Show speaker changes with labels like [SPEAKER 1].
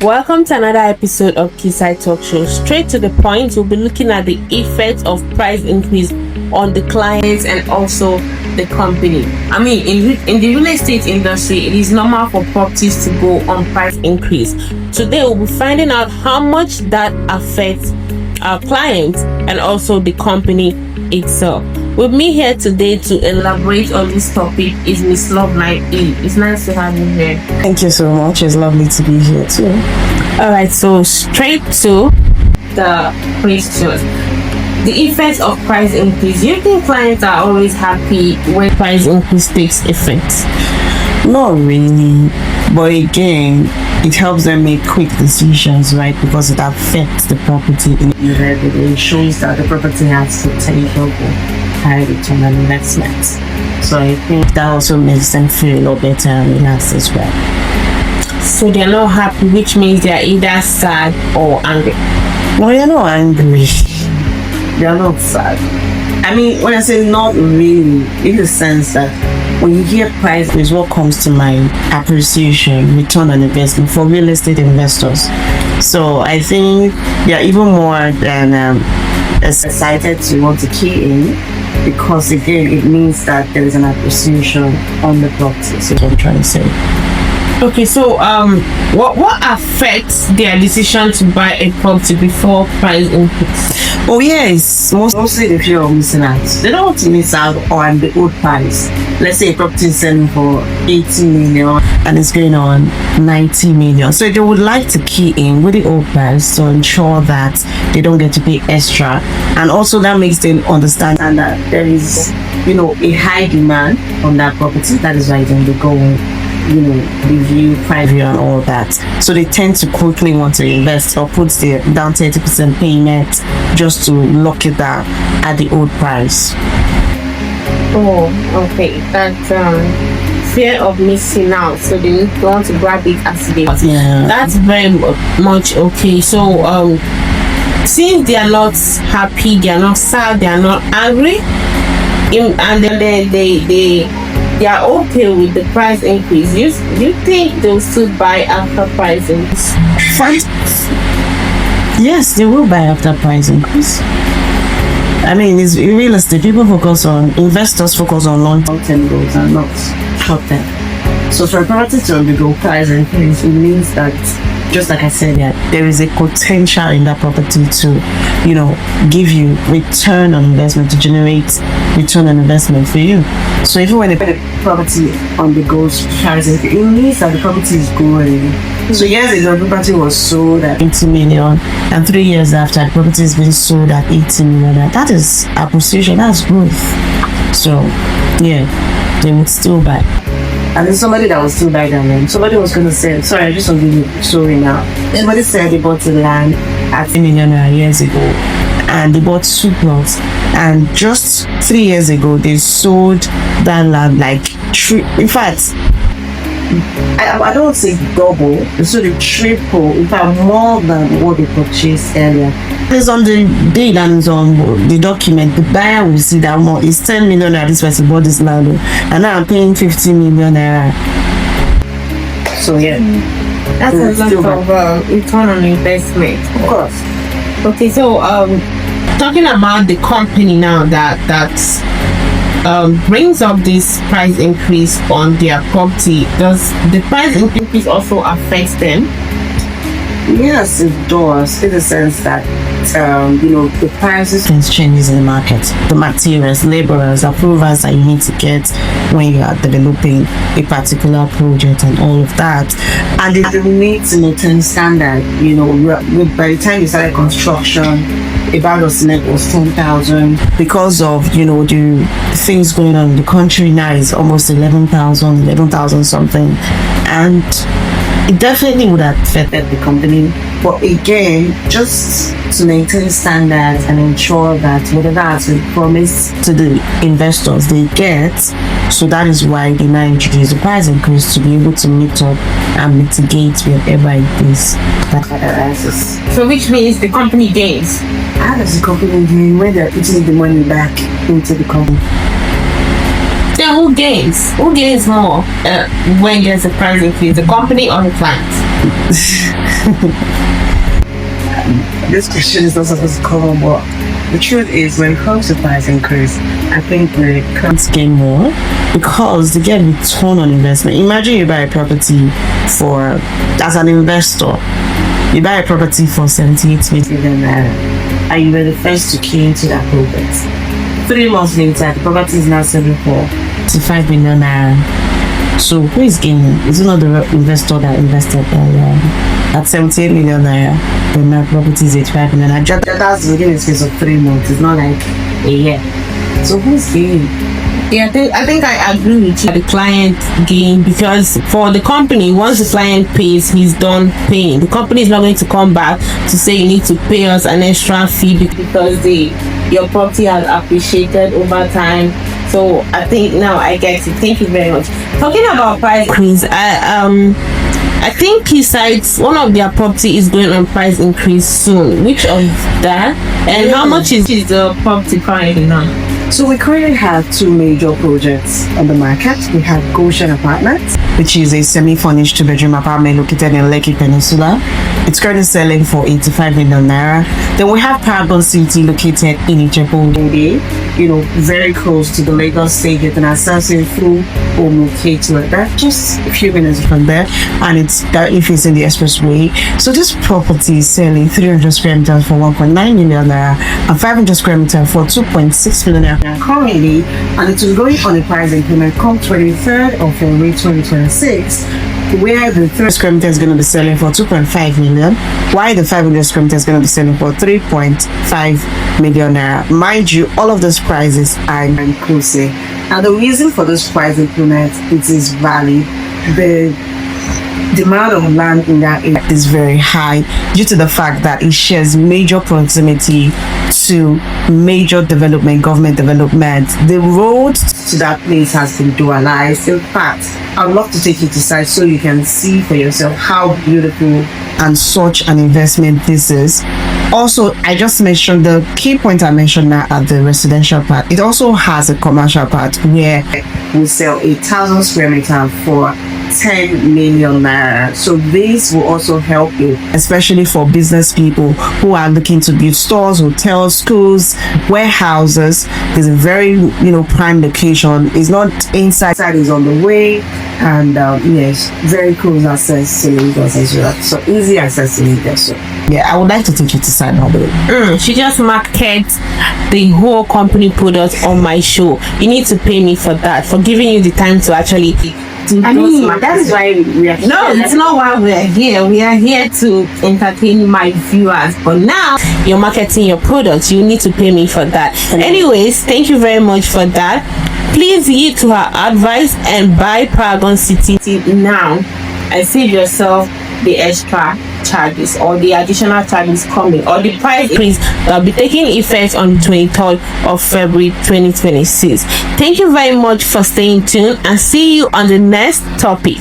[SPEAKER 1] Welcome to another episode of Keyside Talk Show. Straight to the point, we'll be looking at the effect of price increase on the clients and also the company. I mean, in the real estate industry, it is normal for properties to go on price increase. Today, we'll be finding out how much that affects our clients and also the company itself. With me here today to elaborate on this topic is Miss Love Light E. It's nice to have you here.
[SPEAKER 2] Thank you so much. It's lovely to be here too.
[SPEAKER 1] Alright, so straight to the questions. The effect of price increase. Do you think clients are always happy when price increase takes effect?
[SPEAKER 2] Not really, but again, it helps them make quick decisions, right? Because it affects the property indirectly. It shows that the property has potential for high return on investment. So I think that also makes them feel a lot better and relaxed as well.
[SPEAKER 1] So they're not happy, which means they're either sad or angry.
[SPEAKER 2] No, they're not angry. They're not sad. I mean, when I say not really, in the sense that when you hear price is what comes to mind, appreciation, return on investment for real estate investors. So I think they're even more than excited to want to key in, because again, it means that there is an appreciation on the property. So what I'm trying to say.
[SPEAKER 1] Okay, so what affects their decision to buy a property before price increase?
[SPEAKER 2] Oh yes, mostly the fear of missing out. They don't want to miss out on the old price. Let's say a property is selling for 80 million and it's going on 90 million. So they would like to key in with the old price to ensure that they don't get to pay extra. And also that makes them understand that there is, a high demand on that property. That is why then they go review, price review and all that. So they tend to quickly want to invest or put down 30% payment just to lock it down at the old price.
[SPEAKER 1] Oh, okay. That fear of missing out, so they want to grab it as they.
[SPEAKER 2] Yeah.
[SPEAKER 1] That's very much okay. So since they are not happy, they are not sad, they are not angry, and then they are okay with the price increase. You think they'll still buy after price increase?
[SPEAKER 2] Yes, they will buy after price increase. I mean, it's real estate. Investors focus on long-term goals and not short-term. So for a property to undergo price increase, it means that, just like I said, there is a potential in that property to, give you return on investment, to generate return on investment for you. So even when a property undergoes price increase, it means that the property is growing. So years ago, the property was sold at 80 million, and 3 years after, the property has been sold at 80 million. That is appreciation, that's growth. So yeah, they would still buy. And then somebody that was still buy them, somebody was going to say, sorry, I just want to give you a story now. Somebody said they bought the land at 1 million years ago, and they bought 2 plots. And just 3 years ago, they sold that land in fact, I don't say double, they sold it triple, in fact more than what they purchased earlier. It's on the day and it's on the document. The buyer will see that more. It's 10 million naira this person bought this land, and now I'm paying 50 million naira. So yeah,
[SPEAKER 1] that's a lot of return on investment.
[SPEAKER 2] Of course.
[SPEAKER 1] Okay, so talking about the company now that brings up this price increase on their property, does the price increase also affect them?
[SPEAKER 2] Yes, it does, in the sense that the prices changes in the market, the materials, laborers, approvals that you need to get when you are developing a particular project and all of that, and the need to maintain standard. By the time you started construction, a bag of cement was 10,000. Because of the things going on in the country now, is almost 11,000 something, and it definitely would have affected the company. But again, just to maintain standards and ensure that whatever has been promised to the investors they get, so that is why they now introduce the price increase, to be able to meet up and mitigate whatever it is that arises.
[SPEAKER 1] So which means the company gains?
[SPEAKER 2] How does the company gain when they're putting the money back into the company?
[SPEAKER 1] Then who gains? Who gains more when there's a price increase, the company or the client?
[SPEAKER 2] This question is not supposed to come on, but the truth is, when it comes to price increase, I think the clients gain more because they get return on investment. Imagine you buy a property for, as an investor, you buy a property for 78 million naira, and you were the first to key into that project. 3 months later, the property is now selling for 5 million naira. So who is gaining? Is it not the investor that invested at 78 million naira? When my property is 85 million naira. That's within a space of 3 months. It's not like a year. So who's gaining?
[SPEAKER 1] Yeah, I think I agree with you. The client gain, because for the company, once the client pays, he's done paying. The company is not going to come back to say you need to pay us an extra fee because your property has appreciated over time. So I think now I get it. Thank you very much. Talking about price increase, I think Keysight, one of their property is going on price increase soon. Which of that? And how much is the property currently now?
[SPEAKER 2] So we currently have 2 major projects on the market. We have Goshen Apartments, which is a semi-furnished 2-bedroom apartment located in Lekki Peninsula. It's currently selling for 85 million naira. Then we have Paragon City located in Ijebu-Ode, very close to the Lagos State. You can access it through Omuke to that, just a few minutes from there, and it's directly facing the expressway. So this property is selling 300 square meters for 1.9 million naira and 500 square meters for 2.6 million naira currently, and it will going on a price increment come 23rd of February 2026, where the 3 square meter is going to be selling for 2.5 million, while the 500 square meter is going to be selling for 3.5 million naira. Mind you, all of those prices are inclusive, and the reason for this price increment is value. The demand of land in that area is very high due to the fact that it shares major proximity to major development, government development. The road to that place has been dualized. In fact, I'd love to take you to site so you can see for yourself how beautiful and such an investment this is. Also, I just mentioned the key point I mentioned now at the residential part. It also has a commercial part where we sell 1,000 square meters for 10 million naira. So this will also help you, especially for business people who are looking to build stores, hotels, schools, warehouses. It's a very prime location. It's not inside, it's on the way, and yes, very close access to Lagos as well. So easy access to Lagos. So yeah, I would like to take you to site now.
[SPEAKER 1] She just markets the whole company product on my show. You need to pay me for that, for giving you the time to actually.
[SPEAKER 2] That is why we are here.
[SPEAKER 1] No, it's not why we are here. We are here to entertain my viewers. But now you're marketing your products. You need to pay me for that. Anyways, thank you very much for that. Please heed to her advice and buy Paragon City now and save yourself the extra charges or the additional charges coming, or the price increase that will be taking effect on 23rd of February 2026. Thank you very much for staying tuned, and see you on the next topic.